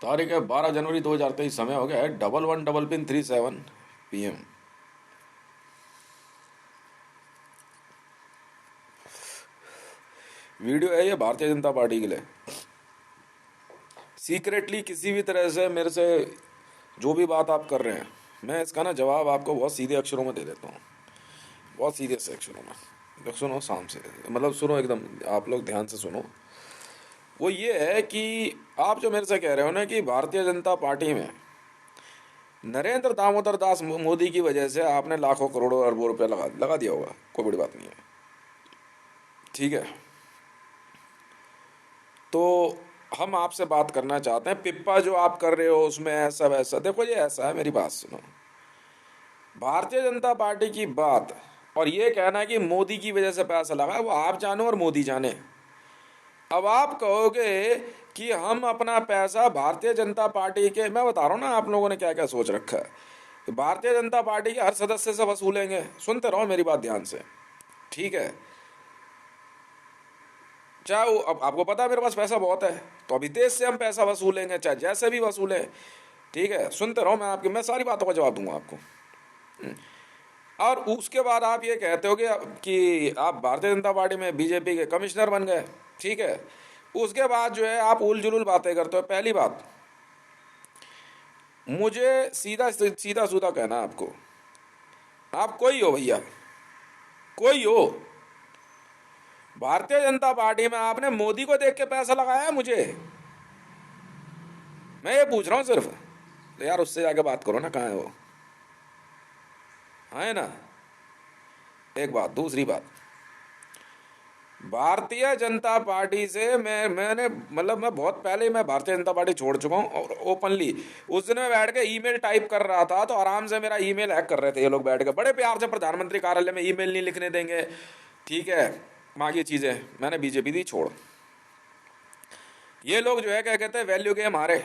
तारीख है 12 जनवरी 2023। समय हो गया है 11 PM। वीडियो है ये भारतीय जनता पार्टी के लिए। सीक्रेटली किसी भी तरह से मेरे से जो भी बात आप कर रहे हैं, मैं इसका ना जवाब आपको बहुत सीधे अक्षरों में दे देता हूँ, बहुत सीधे से अक्षरों में। सुनो शाम से, मतलब सुनो एकदम, आप लोग ध्यान से सुनो। वो ये है कि आप जो मेरे से कह रहे हो ना कि भारतीय जनता पार्टी में नरेंद्र दामोदर दास मोदी की वजह से आपने लाखों करोड़ों अरबों रुपया लगा दिया होगा, कोई बड़ी बात नहीं है, ठीक है। तो हम आपसे बात करना चाहते हैं, पिप्पा जो आप कर रहे हो उसमें ऐसा वैसा, देखो ये ऐसा है, मेरी बात सुनो। भारतीय जनता पार्टी की बात और ये कहना है कि मोदी की वजह से पैसा लगा, वो आप जानो और मोदी जाने। अब आप कहोगे कि हम अपना पैसा भारतीय जनता पार्टी के, मैं बता रहा हूँ ना आप लोगों ने क्या क्या सोच रखा है, तो भारतीय जनता पार्टी के हर सदस्य से वसूलेंगे। सुनते रहो मेरी बात ध्यान से, ठीक है। चाहे वो, अब आपको पता है मेरे पास पैसा बहुत है, तो अभी देश से हम पैसा वसूलेंगे, चाहे जैसे भी वसूलें, ठीक है। सुनते रहो, मैं सारी बातों का जवाब दूंगा आपको। और उसके बाद आप ये कहते हो कि आप भारतीय जनता पार्टी में बीजेपी के कमिश्नर बन गए, ठीक है। उसके बाद जो है आप उल जुलूल बातें करते हो। पहली बात, मुझे सीधा सीधा सूधा कहना आपको, आप कोई हो भैया, कोई हो, भारतीय जनता पार्टी में आपने मोदी को देख के पैसा लगाया है मुझे, मैं ये पूछ रहा हूं सिर्फ। तो यार उससे जाके बात करो ना, कहाँ है वो, है ना। एक बात, दूसरी बात, भारतीय जनता पार्टी से मैंने मतलब मैं बहुत पहले मैं भारतीय जनता पार्टी छोड़ चुका हूं, और ओपनली उस दिन मैं बैठ के ईमेल टाइप कर रहा था, तो आराम से मेरा ईमेल हैक कर रहे थे ये लोग बैठ के, बड़े प्यार से। प्रधानमंत्री कार्यालय में ईमेल नहीं लिखने देंगे, ठीक है, बाकी चीजें। मैंने बीजेपी दी छोड़। ये लोग जो है क्या कहते हैं, वैल्यू गेम हारे।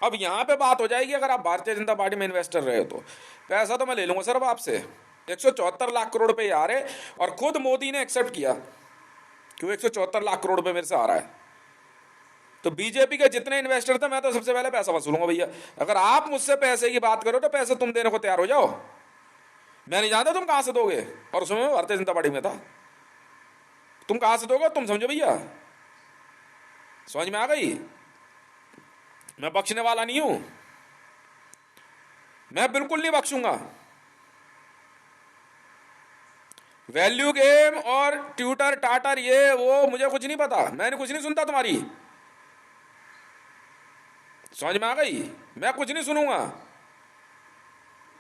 अब यहाँ पे बात हो जाएगी, अगर आप भारतीय जनता पार्टी में इन्वेस्टर रहे हो तो पैसा तो मैं ले लूंगा सर आपसे। 174 लाख करोड़ रुपए आ रहे, और खुद मोदी ने एक्सेप्ट किया कि वो 174 लाख करोड़ रुपए मेरे से आ रहा है। तो बीजेपी के जितने इन्वेस्टर थे, मैं तो सबसे पहले पैसा वसूलूंगा भैया। अगर आप मुझसे पैसे की बात करो तो पैसे तुम देने को तैयार हो जाओ, मैं नहीं जानता तुम कहां से दोगे। और उसमें मैं भारतीय जनता पार्टी में था, तुम कहां से दोगे तुम समझो भैया, समझ में आ गई। मैं बख्शने वाला नहीं हूं, मैं बिल्कुल नहीं बख्शूंगा। वैल्यू गेम और ट्विटर टाटर ये वो मुझे कुछ नहीं पता, मैंने कुछ नहीं सुनता तुम्हारी, समझ में आ गई। मैं कुछ नहीं सुनूंगा।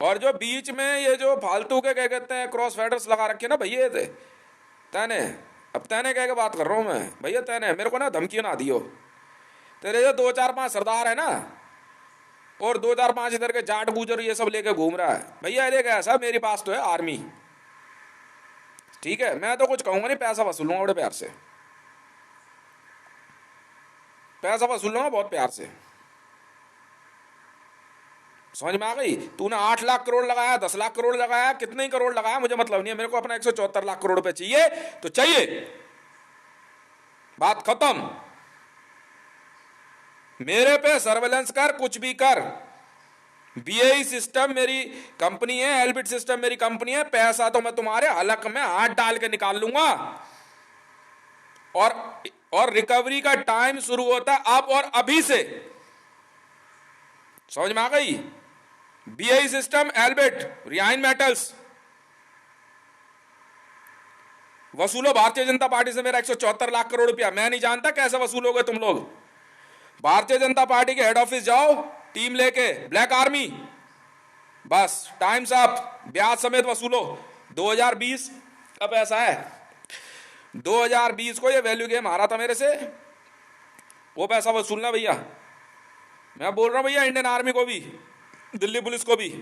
और जो बीच में ये जो फालतू के क्या कहते हैं क्रॉस फाइटर्स लगा रखे ना भैया थे, तैने, अब तैने कह के बात कर रहा हूं मैं भैया, तैने मेरे को ना धमकी ना दियो। तेरे जो 2 4 5 सरदार है ना, और 2 4 5 इधर के जाट गुजर ये सब लेके घूम रहा है भैया, देख ऐसा मेरे पास तो है आर्मी, ठीक है। मैं तो कुछ कहूंगा नहीं, पैसा वसूलूंगा बड़े प्यार से, पैसा वसूलूंगा बहुत प्यार से, समझ में आ गई। तूने 8 लाख करोड़ लगाया, 10 लाख करोड़ लगाया, कितने ही करोड़ लगाया, मुझे मतलब नहीं है। मेरे को अपना 174 लाख करोड़ रुपए चाहिए तो चाहिए, बात खत्म। मेरे पे सर्वेलेंस कर, कुछ भी कर। बीएई सिस्टम मेरी कंपनी है, एलबिट सिस्टम मेरी कंपनी है, पैसा तो मैं तुम्हारे हलक में हाथ डाल के निकाल लूंगा। और रिकवरी का टाइम शुरू होता है अब और अभी से, समझ में आ गई। BI system, Elbit, रियाइन metals, वसूलो Bharatiya Janata party से मेरा 174 लाख करोड़ रुपया। मैं नहीं जानता कैसे वसूलोगे तुम लोग। भारतीय जनता पार्टी के हेड ऑफिस जाओ टीम लेके, ब्लैक आर्मी, बस टाइम्स अप, ब्याज समेत वसूलो। 2020 का पैसा है, 2020 को ये वैल्यू गेम हारा था मेरे से, वो पैसा वसूलना भैया। मैं बोल रहा हूं भैया इंडियन आर्मी को भी, दिल्ली पुलिस को भी,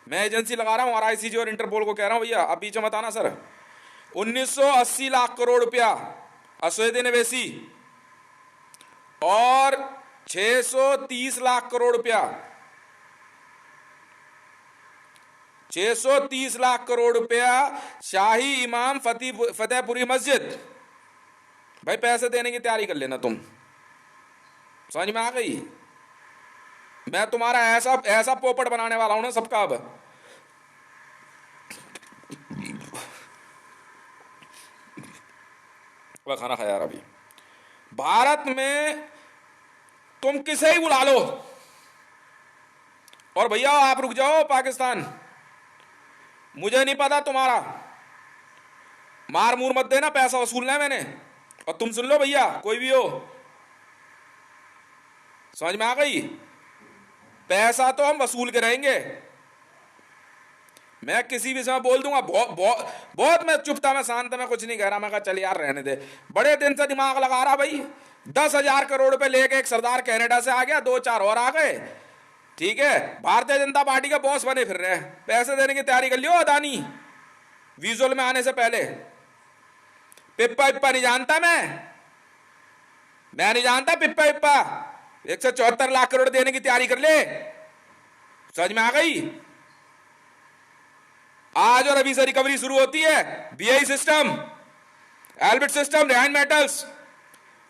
मैं एजेंसी लगा रहा हूं, और आईसीजी और इंटरपोल को कह रहा हूं भैया आप पीछे मत आना सर। 1980 लाख करोड़ रुपया असुद्दीन अवैसी, और 630 लाख करोड़ रुपया, 630 लाख करोड़ रुपया शाही इमाम फतेहपुरी मस्जिद। भाई पैसे देने की तैयारी कर लेना तुम, समझ में आ गई। मैं तुम्हारा ऐसा ऐसा पोपट बनाने वाला हूं ना सबका। अब वह खाना खाया यार अभी। भारत में तुम किसे ही बुला लो, और भैया आप रुक जाओ पाकिस्तान, मुझे नहीं पता तुम्हारा, मार मूर मत देना, पैसा वसूलना है मैंने। और तुम सुन लो भैया, कोई भी हो, समझ में आ गई, पैसा तो हम वसूल के रहेंगे। मैं किसी भी समय बोल दूंगा, बहुत मैं चुप था, मैं शांत, मैं कुछ नहीं कह रहा, मैं कहा चल यार रहने दे। बड़े दिन से दिमाग लगा रहा भाई, 10,000 करोड़ रुपए लेके एक सरदार कनाडा से आ गया, 2-4 और आ गए, ठीक है, भारतीय जनता पार्टी के बॉस बने फिर रहे हैं, पैसे देने की तैयारी कर लियो अदानी विजुअल में आने से पहले। पिप्पा इप्पा नहीं जानता मैं नहीं जानता पिप्पा इप्पा। 174 लाख करोड़ देने की तैयारी कर ले, समझ में आ गई। आज और अभी से रिकवरी शुरू होती है, BI system, Elbit system, Rhine metals,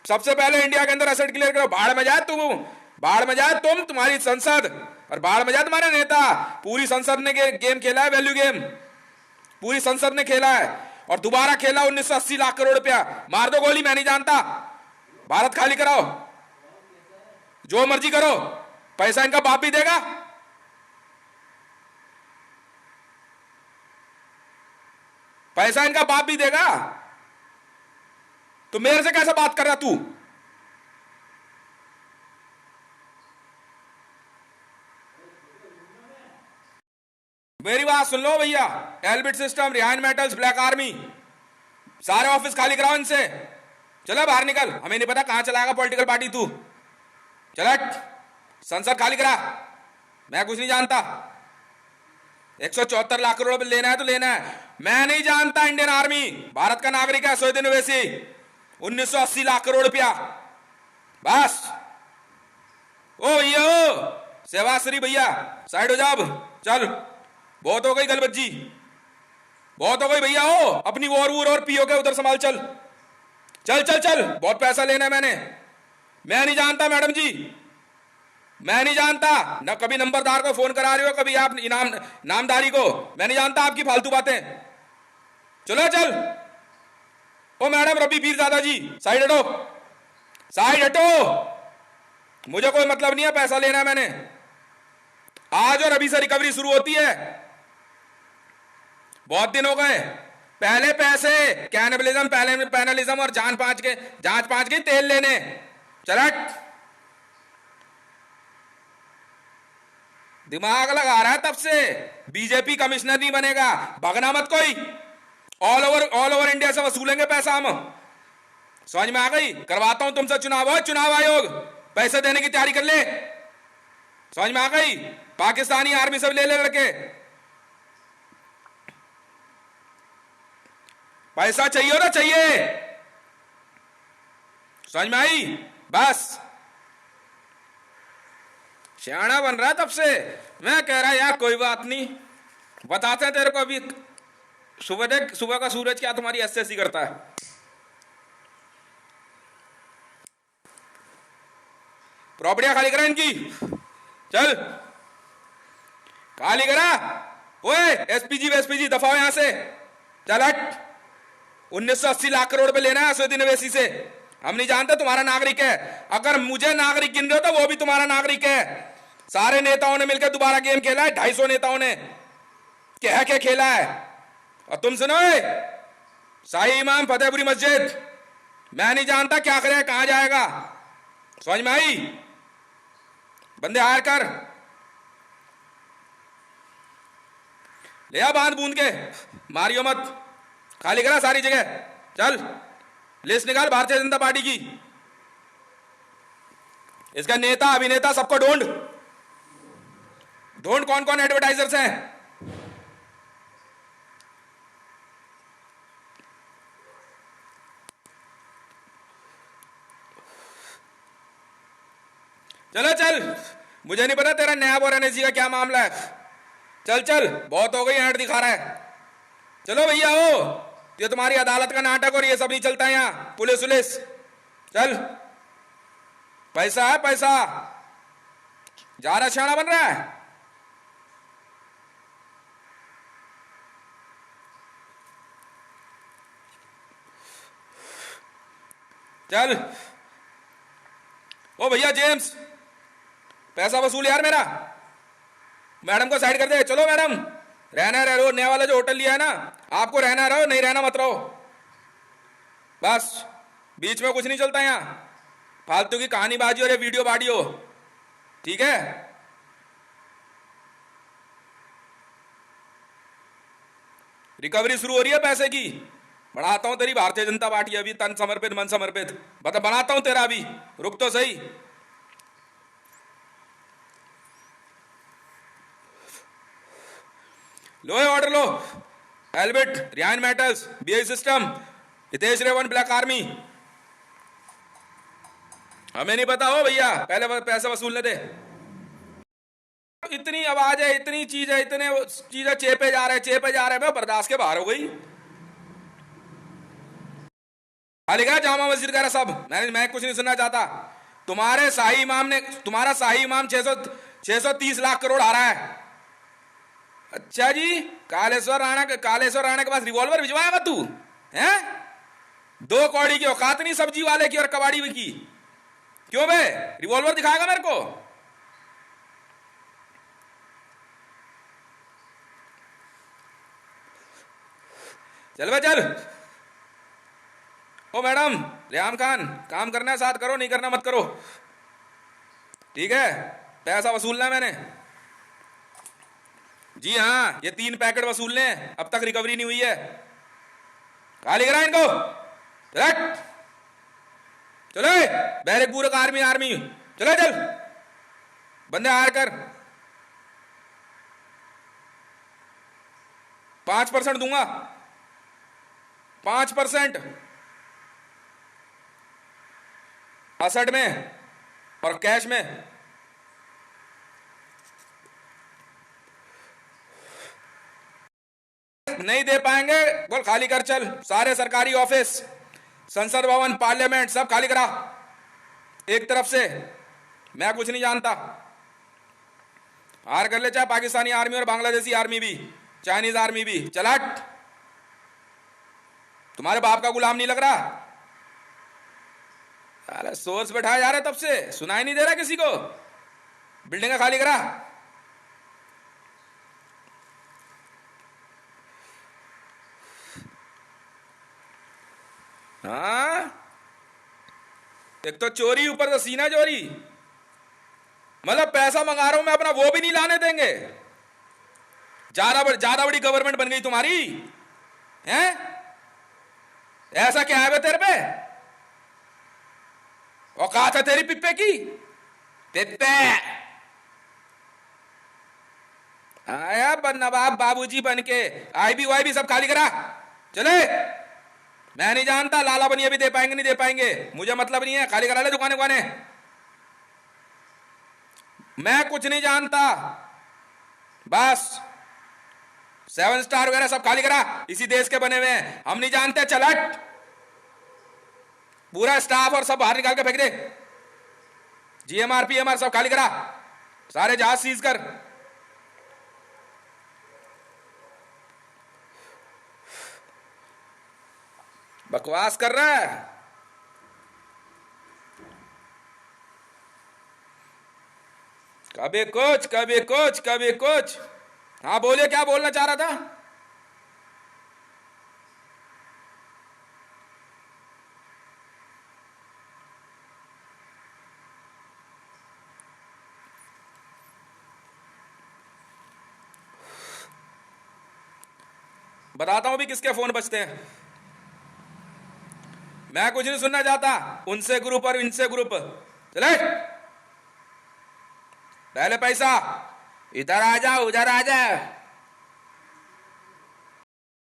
सबसे पहले इंडिया के अंदर एसेट क्लियर करो। बाढ़ में जाए तुम, बाढ़ में जाए तुम, तुम्हारी संसद, और बाढ़ में जाए तुम्हारे नेता। पूरी संसद ने गेम खेला है, वैल्यू गेम पूरी संसद ने खेला है, और दोबारा खेला 1980 लाख करोड़ रुपया। मार दो गोली, मैं नहीं जानता, भारत खाली कराओ, जो मर्जी करो, पैसा इनका बाप भी देगा। पैसा इनका बाप भी देगा। तो मेरे से कैसे बात कर रहा तू? मेरी बात सुन लो भैया, Elbit system, Rhine metals, black army, सारे ऑफिस खाली कराओ इनसे। चलो बाहर निकल, हमें नहीं पता कहां चलाएगा पॉलिटिकल पार्टी तू, चल संसद खाली करा, मैं कुछ नहीं जानता। 174 लाख करोड़ लेना है तो लेना है, मैं नहीं जानता। इंडियन आर्मी भारत का नागरिक है, सोए दिन वैसी 1980 लाख करोड़ रुपया बस। ओ भैया, सेवाश्री भैया साइड हो जाओ, चल बहुत हो गई गलबज्जी, बहुत हो गई भैया, हो अपनी वोर और पियो के उधर संभाल, चल चल चल चल, बहुत पैसा लेना है मैंने। मैं नहीं जानता मैडम जी, मैं नहीं जानता ना, कभी नंबरदार को फोन करा रहे हो, कभी आप इनाम नामदारी को, मैं नहीं जानता आपकी फालतू बातें। चलो चल। ओ मैडम रवि पीर दादाजी साइड हटो, साइड हटो, मुझे कोई मतलब नहीं है, पैसा लेना है मैंने। आज और अभी से रिकवरी शुरू होती है, बहुत दिन हो गए। पहले पैसे कैनिबलिज्म, पहले पैनलिज्म और जांच पांच के तेल लेने, चलट दिमाग लगा रहा है तब से। बीजेपी कमिश्नर नहीं बनेगा, भगना मत कोई, ऑल ओवर इंडिया से वसूलेंगे पैसा हम, समझ में आ गई। करवाता हूं तुमसे चुनाव, हो चुनाव आयोग, पैसे देने की तैयारी कर ले, समझ में आ गई। पाकिस्तानी आर्मी सब ले लड़के, पैसा चाहिए हो ना, चाहिए, समझ में आई। बस सियाना बन रहा तब से, मैं कह रहा यार कोई बात नहीं, बताते हैं तेरे को अभी। सुबह का सूरज क्या तुम्हारी एसएससी करता है। प्रॉपर्टियां खाली करा इनकी, चल खाली करा। ओए एसपीजी दफा हो यहां से, चल हट। 1980 लाख करोड़ रुपए लेना है असुद्दीन ओवैसी से, हम नहीं जानते, तुम्हारा नागरिक है। अगर मुझे नागरिक गिन रहे हो तो वो भी तुम्हारा नागरिक है। सारे नेताओं ने मिलकर दोबारा गेम खेला है, 250 नेताओं ने कह के खेला है। और तुम सुनो, शाही इमाम फतेहपुरी मस्जिद, मैं नहीं जानता क्या करे, कहां जाएगा, समझ में आई। बंदे हायर कर, ले आ बांध बूंद के, मारियो मत, खाली करा सारी जगह, चल लिस्ट निकाल भारतीय जनता पार्टी की, इसका नेता अभिनेता सबको ढूंढ कौन कौन एडवर्टाइजर्स हैं। चलो चल, मुझे नहीं पता तेरा नैब और एनएसजी का क्या मामला है, चल चल, बहुत हो गई, ऐड दिखा रहा है। चलो भैया, हो ये तुम्हारी अदालत का नाटक और ये सब नहीं चलता है यहां, पुलिस, चल पैसा है पैसा, ज्यादा शाना बन रहा है। चल ओ भैया जेम्स, पैसा वसूल यार मेरा। मैडम को साइड कर दे। चलो मैडम, रहना रहो, नया वाला जो होटल लिया है ना, आपको रहना रहो, नहीं रहना मत रहो। बस बीच में कुछ नहीं चलता यहाँ, फालतू की कहानी बाजी और ये वीडियो बाडी हो, ठीक है। रिकवरी शुरू हो रही है पैसे की। बढ़ाता हूं तेरी भारतीय जनता पार्टी अभी, तन समर्पित मन समर्पित, बता बनाता हूं तेरा अभी, रुक तो सही। लो ऑर्डर लो, Elbit, Rhine metals, BI system, Hitesh Raven, black army. हमें नहीं पता हो भैया, पहले पैसे वसूलने दे। इतनी आवाज है, इतनी चीज है, इतने चीजें चेपे जा रहे हैं, मैं बर्दाश्त के बाहर हो गई। खाली गया जामा मस्जिद का सब, मैं कुछ नहीं सुनना चाहता। तुम्हारे शाही इमाम ने, तुम्हारा शाही इमाम 630 लाख करोड़ हारा है। अच्छा जी, कालेश्वर राणा के पास रिवॉल्वर भिजवाएगा तू हैं? 2 कौड़ी की औकात नहीं सब्जी वाले की और कबाड़ी की। क्यों बे, रिवॉल्वर दिखाएगा मेरे को? चल बे चल। ओ मैडम रियाम खान, काम करना है साथ करो, नहीं करना मत करो, ठीक है। पैसा वसूलना है मैंने। जी हाँ, ये 3 पैकेट वसूलने हैं, अब तक रिकवरी नहीं हुई है। खाली करा इनको, चलो बैरकपुर का आर्मी, चलो चल, बंदे हायर कर। 5% दूंगा, 5% असड में और कैश में। नहीं दे पाएंगे बोल खाली कर चल। सारे सरकारी ऑफिस, संसद भवन, पार्लियामेंट सब खाली करा एक तरफ से। मैं कुछ नहीं जानता, हार कर ले, चाहे पाकिस्तानी आर्मी और बांग्लादेशी आर्मी भी, चाइनीज आर्मी भी। चलाट, तुम्हारे बाप का गुलाम नहीं लग रहा। सोर्स बैठाया जा रहा है तब से, सुनाई नहीं दे रहा किसी को। बिल्डिंग खाली करा। हाँ, एक तो चोरी, ऊपर तो सीना चोरी। मतलब पैसा मंगा रहा हूं मैं अपना, वो भी नहीं लाने देंगे। ज्यादा बड़ी गवर्नमेंट बन गई तुम्हारी हैं? ऐसा क्या है बे तेरे पे? औकात है तेरी पिप्पे की? पिप्पे आया नवाब बाबूजी बन के, आईबी वाईबी सब खाली करा। चले, मैं नहीं जानता लाला बनिया भी दे पाएंगे नहीं दे पाएंगे, मुझे मतलब नहीं है। खाली करा ले दुकानें दुकानें, मैं कुछ नहीं जानता। बस 7 स्टार वगैरह सब खाली करा, इसी देश के बने हुए हैं, हम नहीं जानते। चलट, पूरा स्टाफ और सब बाहर निकाल के फेंक दे। जीएमआर पीएमआर सब खाली करा, सारे जहाज सीज कर। बकवास कर रहा है। कभी कुछ कभी कुछ कभी कुछ। हाँ बोलिए, क्या बोलना चाह रहा था? बताता हूं भी किसके फोन बजते हैं। मैं कुछ नहीं सुनना चाहता, उनसे ग्रुप और इनसे ग्रुप। चले, पहले पैसा इधर आ जा, उधर आ जा।